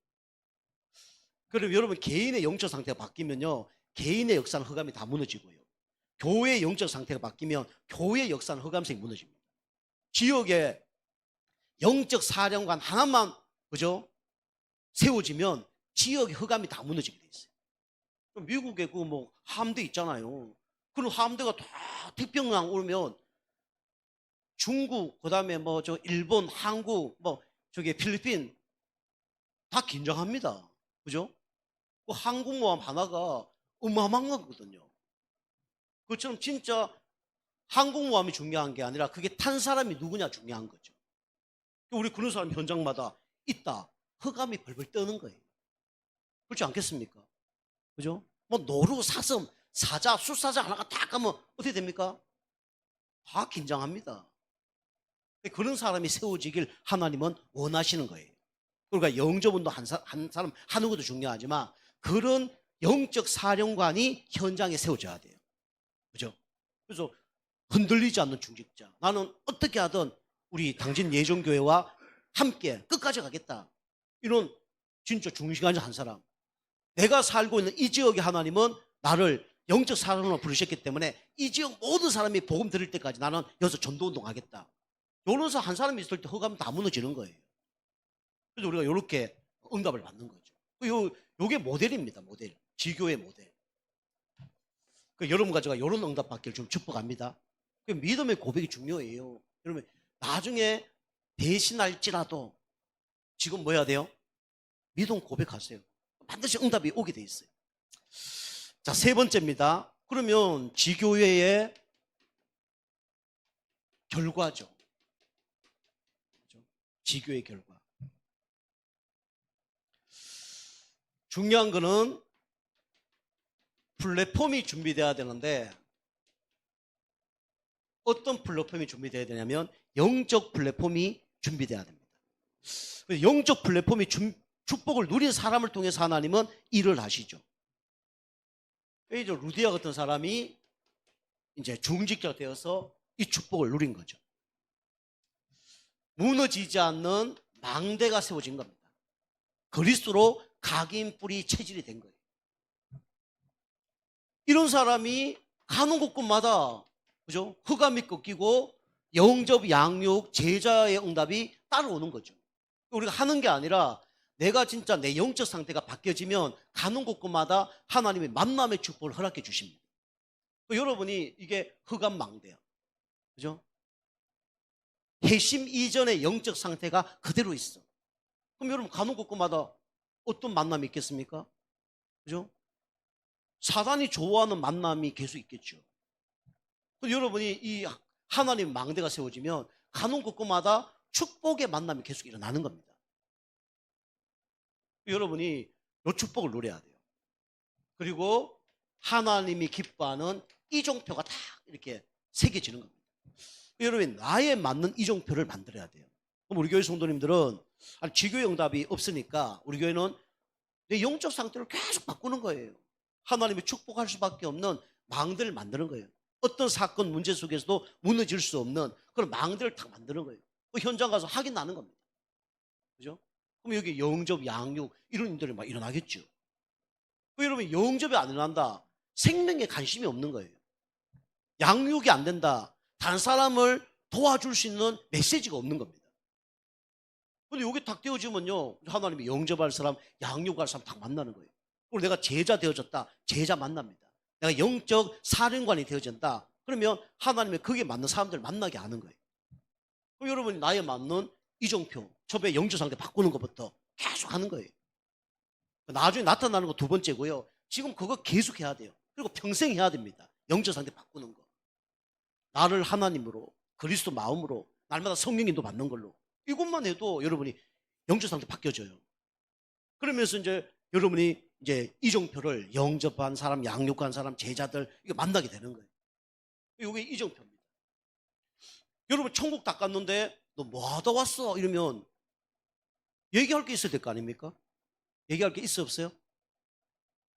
그리고 여러분 개인의 영적 상태가 바뀌면요. 개인의 역사는 흑암이 다 무너지고요. 교회의 영적 상태가 바뀌면 교회의 역사는 흑암색이 무너집니다. 지역에 영적 사령관 하나만 그죠? 세워지면 지역의 흑암이 다 무너지게 돼 있어요. 미국에 함대 있잖아요. 그런 함대가 다 태평양 오면 중국, 그다음에 일본, 한국, 필리핀 다 긴장합니다. 그죠? 그 항공모함 하나가 어마어마한 거거든요. 그것처럼 진짜 항공모함이 중요한 게 아니라 그게 탄 사람이 누구냐 중요한 거죠. 우리 그런 사람 현장마다 있다. 흑암이 벌벌 떠는 거예요. 그렇지 않겠습니까? 그죠? 노루, 사슴, 사자, 수사자 하나가 딱 가면 어떻게 됩니까? 다 긴장합니다. 그런 사람이 세워지길 하나님은 원하시는 거예요. 그러니까 영접운도 한 사람 하는 것도 중요하지만 그런 영적 사령관이 현장에 세워져야 돼요. 그죠? 그래서 흔들리지 않는 중직자. 나는 어떻게 하든 우리 당진 예정교회와 함께 끝까지 가겠다. 이런 진짜 중심한 한 사람. 내가 살고 있는 이 지역의 하나님은 나를 영적 사람으로 부르셨기 때문에 이 지역 모든 사람이 복음 들을 때까지 나는 여기서 전도운동 하겠다. 이런 한 사람이 있을 때 흑암 다 무너지는 거예요. 그래서 우리가 이렇게 응답을 받는 거죠. 요게 모델입니다. 모델. 지교의 모델. 여러분과 제가 이런 응답 받기를 좀 축복합니다. 믿음의 고백이 중요해요. 여러분 나중에 배신할지라도 지금 뭐 해야 돼요? 믿음 고백하세요. 반드시 응답이 오게 돼 있어요. 자, 세 번째입니다. 그러면 지교회의 결과죠. 지교의 결과. 중요한 거는 플랫폼이 준비돼야 되는데 어떤 플랫폼이 준비돼야 되냐면 영적 플랫폼이 준비돼야 됩니다. 영적 플랫폼이 축복을 누린 사람을 통해서 하나님은 일을 하시죠. 이제 루디아 같은 사람이 이제 중직자가 되어서 이 축복을 누린 거죠. 무너지지 않는 망대가 세워진 겁니다. 그리스도로 각인 뿌리 체질이 된 거예요. 이런 사람이 가는 곳곳마다 그죠? 흑암이 꺾이고 영접, 양육, 제자의 응답이 따라오는 거죠. 우리가 하는 게 아니라 내가 진짜 내 영적 상태가 바뀌어지면 가는 곳곳마다 하나님의 만남의 축복을 허락해 주십니다. 여러분이 이게 흑암 망대야. 그죠? 회심 이전의 영적 상태가 그대로 있어. 그럼 여러분 가는 곳곳마다 어떤 만남이 있겠습니까? 그죠? 사단이 좋아하는 만남이 계속 있겠죠. 여러분이 이 하나님 망대가 세워지면 가는 곳곳마다 축복의 만남이 계속 일어나는 겁니다. 여러분이 이 축복을 누려야 돼요. 그리고 하나님이 기뻐하는 이종표가 딱 이렇게 새겨지는 겁니다. 여러분 나에 맞는 이종표를 만들어야 돼요. 그럼 우리 교회 성도님들은 지교의 응답이 없으니까 우리 교회는 내 영적 상태를 계속 바꾸는 거예요. 하나님이 축복할 수밖에 없는 망대를 만드는 거예요. 어떤 사건 문제 속에서도 무너질 수 없는 그런 망대를 딱 만드는 거예요. 현장 가서 확인 나는 겁니다. 그죠? 그럼 여기 영접, 양육 이런 일들이 막 일어나겠죠. 여러분 영접이 안 일어난다. 생명에 관심이 없는 거예요. 양육이 안 된다. 다른 사람을 도와줄 수 있는 메시지가 없는 겁니다. 근데 여기 딱 띄워지면요. 하나님이 영접할 사람, 양육할 사람 딱 만나는 거예요. 그리고 내가 제자 되어졌다. 제자 만납니다. 내가 영적 사령관이 되어진다. 그러면 하나님의 거기에 맞는 사람들을 만나게 하는 거예요. 그럼 여러분이 나에 맞는 이종표, 처음에 영적 상태 바꾸는 것부터 계속 하는 거예요. 나중에 나타나는 거 두 번째고요. 지금 그거 계속 해야 돼요. 그리고 평생 해야 됩니다. 영적 상태 바꾸는 거. 나를 하나님으로, 그리스도 마음으로, 날마다 성령 인도 받는 걸로. 이것만 해도 여러분이 영적 상태 바뀌어져요. 그러면서 이제 여러분이 이제 이종표를 영접한 사람, 양육한 사람, 제자들 이거 만나게 되는 거예요. 이게 이종표입니다. 여러분 천국 닦았는데 너 뭐 하다 왔어? 이러면 얘기할 게 있어야 될 거 아닙니까? 얘기할 게 있어 없어요?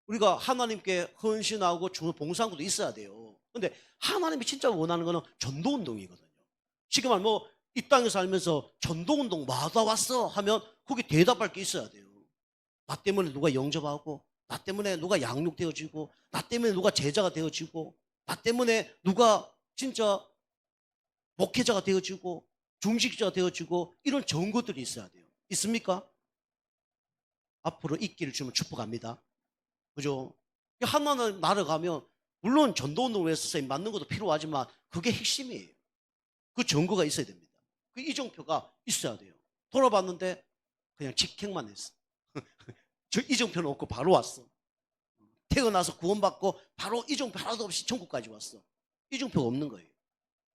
우리가 하나님께 헌신하고 주는 봉사한 것도 있어야 돼요. 근데 하나님이 진짜 원하는 거는 전도운동이거든요. 지금 뭐 이 땅에 살면서 전도운동 뭐 하다 왔어? 하면 거기 대답할 게 있어야 돼요. 나 때문에 누가 영접하고, 나 때문에 누가 양육되어지고, 나 때문에 누가 제자가 되어지고, 나 때문에 누가 진짜 목회자가 되어지고, 중직자가 되어지고, 이런 좋은 것들이 있어야 돼요. 있습니까? 앞으로 있기를 주면 축복합니다. 그죠? 하나는 날아가면, 물론 전도운동을 위해서 쓰임 받는 것도 필요하지만, 그게 핵심이에요. 그 증거가 있어야 됩니다. 그 이정표가 있어야 돼요. 돌아봤는데, 그냥 직행만 했어. 저 이정표는 없고 바로 왔어. 태어나서 구원받고 바로 이정표 하나도 없이 천국까지 왔어. 이정표가 없는 거예요.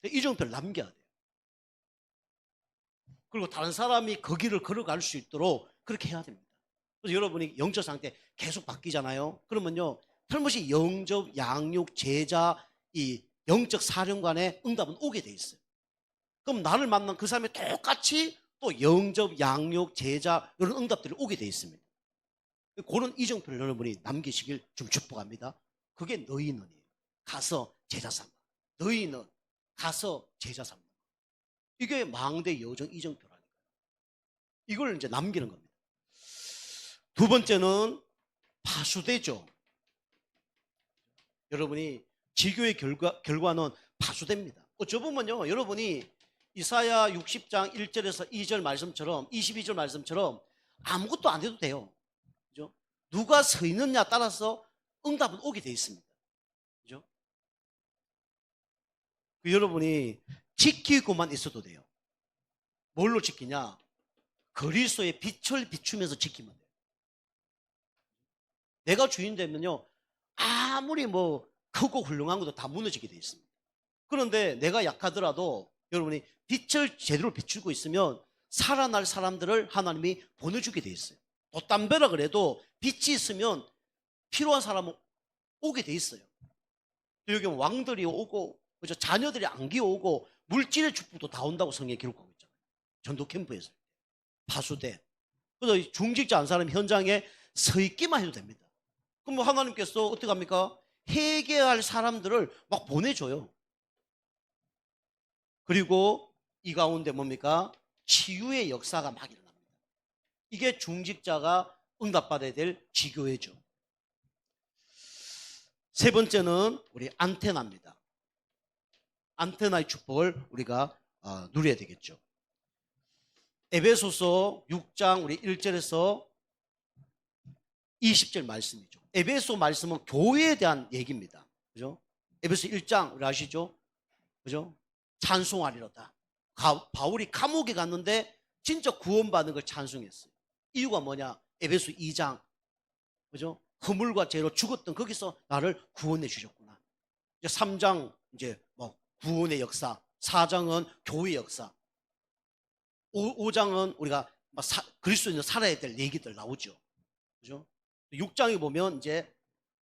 이정표를 남겨야 돼요. 그리고 다른 사람이 그 길을 걸어갈 수 있도록 그렇게 해야 됩니다. 그래서 여러분이 영적 상태 계속 바뀌잖아요. 그러면요, 틀림없이 영접, 양육, 제자, 이 영적 사령관의 응답은 오게 돼 있어요. 그럼 나를 만난 그 사람이 똑같이 또 영접, 양육, 제자 이런 응답들이 오게 돼 있습니다. 그런 이정표를 여러분이 남기시길 좀 축복합니다. 그게 너희는이에요. 가서 제자 삼아. 너희는 가서 제자 삼아. 이게 망대 여정 이정표라니까요. 이걸 이제 남기는 겁니다. 두 번째는 파수대죠. 여러분이 지교의 결과는 파수대입니다. 어쩌보면요, 여러분이 이사야 60장 1절에서 2절 말씀처럼 22절 말씀처럼 아무것도 안 해도 돼요. 그죠? 누가 서 있느냐 따라서 응답은 오게 돼 있습니다. 그죠? 여러분이 지키고만 있어도 돼요. 뭘로 지키냐? 그리스도의 빛을 비추면서 지키면 돼요. 내가 주인 되면요, 아무리 뭐 크고 훌륭한 것도 다 무너지게 돼 있습니다. 그런데 내가 약하더라도 여러분이 빛을 제대로 비추고 있으면 살아날 사람들을 하나님이 보내주게 돼 있어요. 돛담배라 그래도 빛이 있으면 필요한 사람은 오게 돼 있어요. 여기 왕들이 오고, 그죠? 자녀들이 안기 오고, 물질의 축복도 다 온다고 성경에 기록하고 있잖아요. 전도 캠프에서. 파수대. 그래서 중직자 한 사람 현장에 서 있기만 해도 됩니다. 그럼 뭐 하나님께서 어떻게 합니까? 회개할 사람들을 막 보내줘요. 그리고 이 가운데 뭡니까? 치유의 역사가 막 일어납니다. 이게 중직자가 응답받아야 될 지교회죠. 세 번째는 우리 안테나입니다. 안테나의 축복을 우리가 누려야 되겠죠. 에베소서 6장 우리 1절에서 20절 말씀이죠. 에베소 말씀은 교회에 대한 얘기입니다. 그죠? 에베소 1장 우리 아시죠? 그죠? 찬송하리로다. 바울이 감옥에 갔는데 진짜 구원받은 걸 찬송했어요. 이유가 뭐냐? 에베소 2장. 그죠? 허물과 죄로 죽었던 거기서 나를 구원해 주셨구나. 이제 3장 이제 뭐 구원의 역사, 4장은 교회 역사, 5장은 우리가 그리스도인으로 살아야 될 얘기들 나오죠. 그죠? 6장에 보면 이제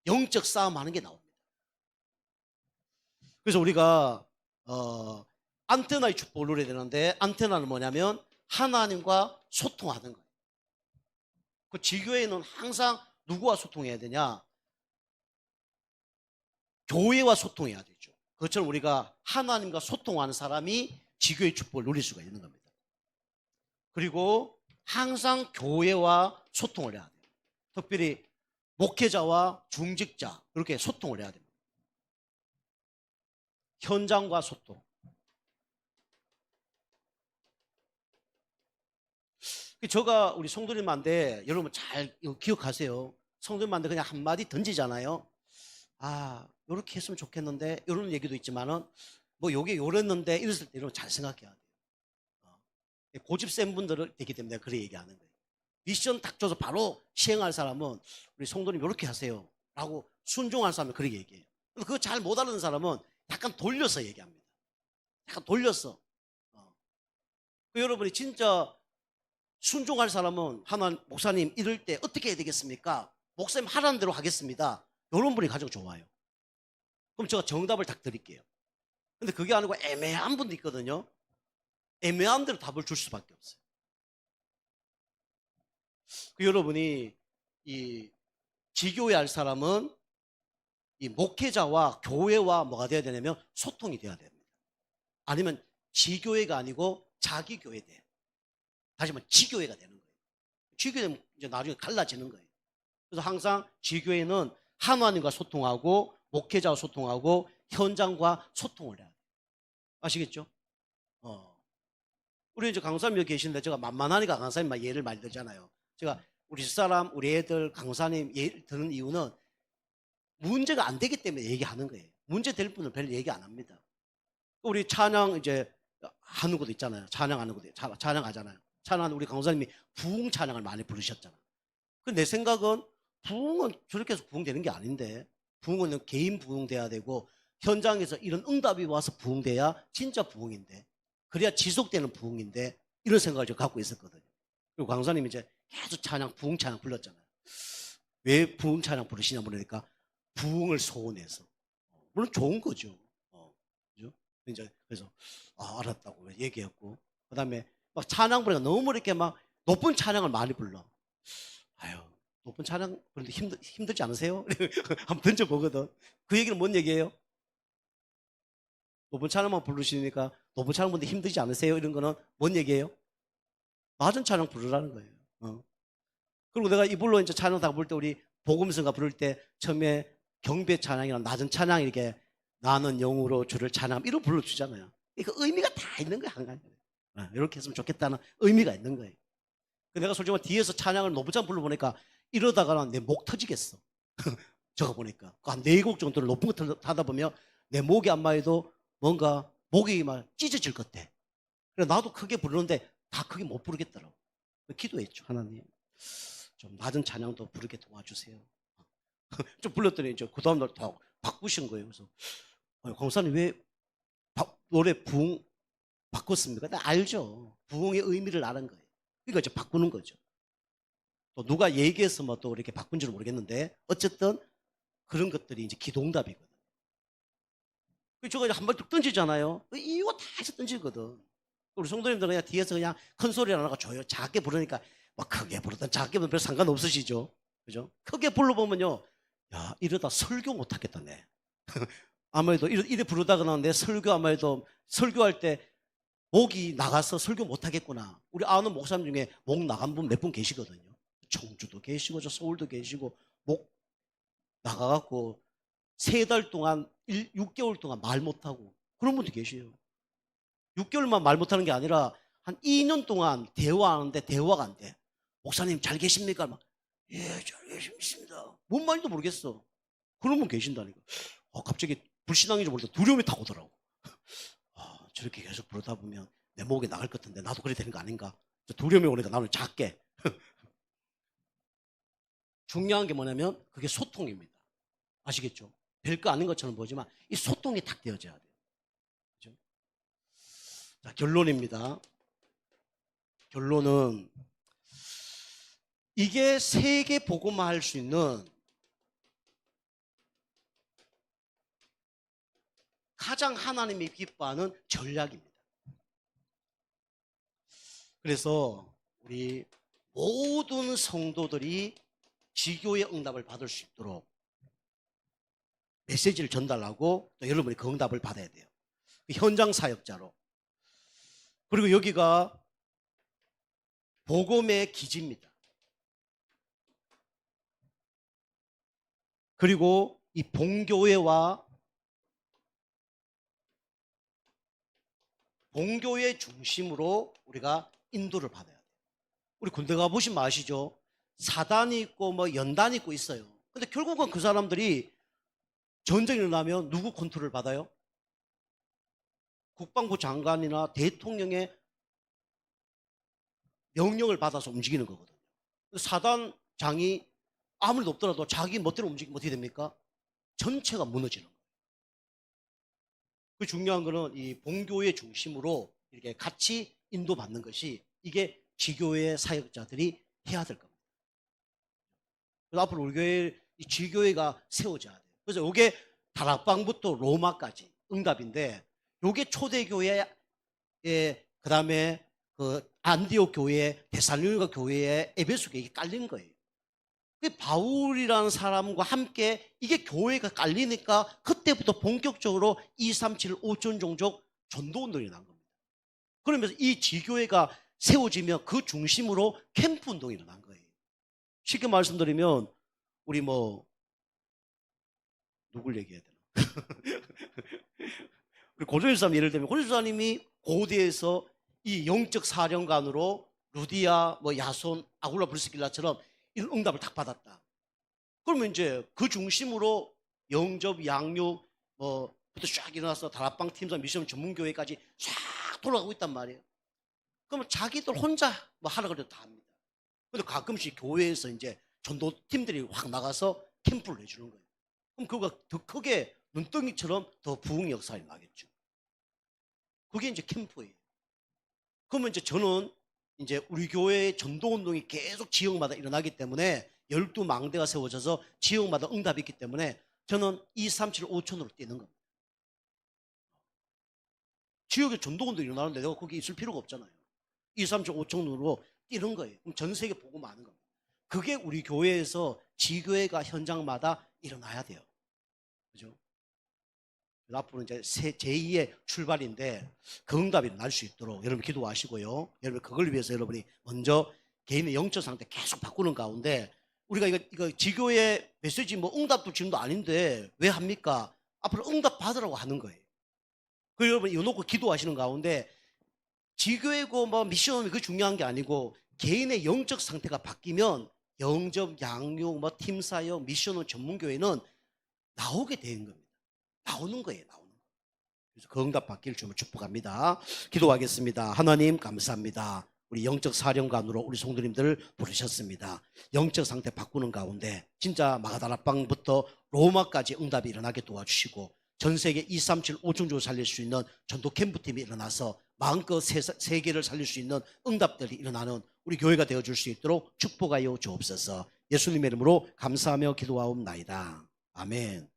영적 싸움 하는 게 나옵니다. 그래서 우리가 안테나의 축복을 누려야 되는데, 안테나는 뭐냐면 하나님과 소통하는 거예요. 그 지교회는 항상 누구와 소통해야 되냐? 교회와 소통해야 되죠. 그것처럼 우리가 하나님과 소통하는 사람이 지교의 축복을 누릴 수가 있는 겁니다. 그리고 항상 교회와 소통을 해야 돼요. 특별히 목회자와 중직자, 그렇게 소통을 해야 됩니다. 현장과 소통. 제가 우리 성도님한테 여러분 잘 기억하세요. 성도님한테 그냥 한마디 던지잖아요. 요렇게 했으면 좋겠는데, 이런 얘기도 있지만은 뭐 요게 요랬는데 이랬을 때 여러분 잘 생각해야 돼요. 고집 센 분들을 되기 때문에 그래 얘기하는 거예요. 미션 딱 줘서 바로 시행할 사람은 우리 성도님 요렇게 하세요 라고 순종할 사람은 그렇게 얘기해요. 그거 잘 못 알아듣는 사람은 약간 돌려서 얘기합니다. 약간 돌려서. 여러분이 진짜 순종할 사람은 하나님, 목사님 이럴 때 어떻게 해야 되겠습니까? 목사님 하라는 대로 하겠습니다. 이런 분이 가장 좋아요. 그럼 제가 정답을 딱 드릴게요. 근데 그게 아니고 애매한 분도 있거든요. 애매한 대로 답을 줄 수밖에 없어요. 여러분이 이 지교회 할 사람은 이 목회자와 교회와 뭐가 돼야 되냐면 소통이 돼야 됩니다. 아니면 지교회가 아니고 자기 교회 돼. 다시 말해 지교회가 되는 거예요. 지교회는 이제 나중에 갈라지는 거예요. 그래서 항상 지교회는 하나님과 소통하고 목회자와 소통하고 현장과 소통을 해야 돼요. 아시겠죠? 우리 이제 강사님 여기 계신데 제가 만만하니까 강사님 예를 많이 들잖아요. 제가 우리 집사람, 우리 애들 강사님 예를 드는 이유는 문제가 안 되기 때문에 얘기하는 거예요. 문제 될 분은 별로 얘기 안 합니다. 우리 찬양 이제 하는 것도 있잖아요. 찬양하는 것도 찬양하잖아요. 찬양 우리 강사님이 부흥 찬양을 많이 부르셨잖아요. 내 생각은 부흥은 저렇게 해서 부흥되는 게 아닌데, 부흥은 개인 부흥돼야 되고 현장에서 이런 응답이 와서 부흥돼야 진짜 부흥인데, 그래야 지속되는 부흥인데, 이런 생각을 제가 갖고 있었거든요. 그리고 강사님이 이제 계속 찬양, 부흥 찬양 불렀잖아요. 왜 부흥 찬양 부르시냐 물으니까 부흥을 소원해서. 물론 좋은 거죠. 그죠? 이제 그래서 알았다고 얘기했고, 그다음에 막 찬양 부르니까 너무 이렇게 막 높은 찬양을 많이 불러. 높은 찬양 부르는데 힘들지 않으세요? 한번 던져보거든. 그 얘기는 뭔 얘기예요? 높은 찬양만 부르시니까 높은 찬양 부르는데 힘들지 않으세요? 이런 거는 뭔 얘기예요? 낮은 찬양 부르라는 거예요. 그리고 내가 이불로 이제 찬양 다 부를 때, 우리 복음성가 부를 때 처음에 경배 찬양이랑 낮은 찬양 이렇게 나는 영으로 주를 찬양 이런 불러주잖아요. 그 의미가 다 있는 거야, 한 가지. 이렇게 했으면 좋겠다는 의미가 있는 거예요. 내가 솔직히 말해 뒤에서 찬양을 높은 찬양 불러보니까 이러다가는 내 목 터지겠어. 저거 보니까 한 4곡 정도를 높은 거 하다 보면 내 목이 안 마해도 뭔가 목이 막 찢어질 것 같아. 그래 나도 크게 부르는데 다 크게 못 부르겠더라고. 기도했죠. 하나님, 좀 낮은 찬양도 부르게 도와주세요. 좀 불렀더니 이제 그 다음날 다 바꾸신 거예요. 그래서 권사님 왜 노래 부흥 바꿨습니까? 나 알죠. 부흥의 의미를 아는 거예요. 그러니까 이제 바꾸는 거죠. 또 누가 얘기해서 뭐 또 이렇게 바꾼 줄은 모르겠는데 어쨌든 그런 것들이 이제 기도응답이거든. 저거 한발 뚝 던지잖아요. 이유가 다 해서 던지거든. 우리 성도님들은 그냥 뒤에서 그냥 큰 소리 안 하고 조용 작게 부르니까 뭐 크게 부르든 작게 부르든 별 상관없으시죠. 그죠? 크게 불러보면요. 야, 이러다 설교 못 하겠다네. 아무래도 이래 부르다가 내 설교 아무래도 설교할 때 목이 나가서 설교 못 하겠구나. 우리 아는 목사님 중에 목 나간 분 몇 분 계시거든요. 청주도 계시고 저 서울도 계시고 목 나가갖고 3달 동안 6개월 동안 말 못하고 그런 분도 계세요. 6개월만 말 못하는 게 아니라 한 2년 동안 대화하는데 대화가 안 돼. 목사님 잘 계십니까? 막, 예, 잘 계십니다. 뭔 말인지도 모르겠어. 그런 분 계신다니까. 갑자기 불신앙인지 모르겠어. 두려움이 탁 오더라고. 저렇게 계속 부르다 보면 내 목이 나갈 것 같은데 나도 그래야 되는 거 아닌가? 두려움이 오니까 나는 작게. 중요한 게 뭐냐면 그게 소통입니다. 아시겠죠? 별거 아닌 것처럼 보지만 이 소통이 딱 되어져야 돼요. 그렇죠? 자, 결론입니다. 결론은 이게 세계 복음화 할 수 있는 가장 하나님이 기뻐하는 전략입니다. 그래서 우리 모든 성도들이 지교의 응답을 받을 수 있도록 메시지를 전달하고 또 여러분이 그 응답을 받아야 돼요. 현장 사역자로. 그리고 여기가 복음의 기지입니다. 그리고 이 봉교회와 봉교회 중심으로 우리가 인도를 받아야 돼요. 우리 군대 가보시면 아시죠? 사단이 있고 뭐 연단이 있고 있어요. 근데 결국은 그 사람들이 전쟁이 일어나면 누구 컨트롤을 받아요? 국방부 장관이나 대통령의 명령을 받아서 움직이는 거거든요. 사단장이 아무리 높더라도 자기 멋대로 움직이면 어떻게 됩니까? 전체가 무너지는 거예요. 그 중요한 거는 이 봉교회 중심으로 이렇게 같이 인도받는 것이 이게 지교회 사역자들이 해야 될 겁니다. 그래서 앞으로 우리 교회 이 지교회가 세워져야 돼요. 그래서 이게 다락방부터 로마까지 응답인데 이게 초대교회 그 다음에 그 안디옥 교회, 데살로니가 교회에 에베소 교회에 깔린 거예요. 바울이라는 사람과 함께 이게 교회가 깔리니까 그때부터 본격적으로 2, 3, 7, 5천 종족 전도운동이 난 겁니다. 그러면서 이 지교회가 세워지면 그 중심으로 캠프 운동이 일어난 거예요. 쉽게 말씀드리면 우리 뭐 누굴 얘기해야 되나? 우리 고조일 사님 예를 들면 고조일 사님이 고대에서 이 영적 사령관으로 루디아, 뭐 야손, 아굴라 브리스길라처럼 이런 응답을 딱 받았다. 그러면 이제 그 중심으로 영접, 양육, 뭐부터 쫙 일어나서 다락방 팀장, 미션 전문교회까지 쫙 돌아가고 있단 말이에요. 그러면 자기들 혼자 뭐 하라 그래도 다 합니다. 근데 가끔씩 교회에서 이제 전도팀들이 확 나가서 캠프를 내주는 거예요. 그럼 그거가 더 크게 눈덩이처럼 더 부흥의 역사가 나겠죠. 그게 이제 캠프예요. 그러면 이제 저는 이제 우리 교회의 전도운동이 계속 지역마다 일어나기 때문에 12망대가 세워져서 지역마다 응답이 있기 때문에 저는 2, 3, 7, 5천으로 뛰는 겁니다. 지역에 전도운동이 일어나는데 내가 거기 있을 필요가 없잖아요. 2, 3, 7, 5천으로 뛰는 거예요. 그럼 전 세계 보고 마는 겁니다. 그게 우리 교회에서 지교회가 현장마다 일어나야 돼요. 그죠? 앞으로 이제 제2의 출발인데 그 응답이 날 수 있도록 여러분 기도하시고요. 여러분 그걸 위해서 여러분이 먼저 개인의 영적 상태 계속 바꾸는 가운데 우리가 이거 지교의 메시지 뭐 응답도 지금도 아닌데 왜 합니까? 앞으로 응답 받으라고 하는 거예요. 그리고 여러분 이거 놓고 기도하시는 가운데 지교회고 뭐 미션이 그 중요한 게 아니고 개인의 영적 상태가 바뀌면 영접, 양육, 뭐 팀사역, 미션은 전문교회는 나오게 되는 겁니다. 나오는 거예요. 나오는 거. 그래서 그 응답 받기를 주면 축복합니다. 기도하겠습니다. 하나님 감사합니다. 우리 영적 사령관으로 우리 성도님들을 부르셨습니다. 영적 상태 바꾸는 가운데 진짜 마가다락방부터 로마까지 응답이 일어나게 도와주시고 전 세계 237 5천조 살릴 수 있는 전도 캠프팀이 일어나서 마음껏 세계를 살릴 수 있는 응답들이 일어나는 우리 교회가 되어줄 수 있도록 축복하여 주옵소서. 예수님의 이름으로 감사하며 기도하옵나이다. 아멘.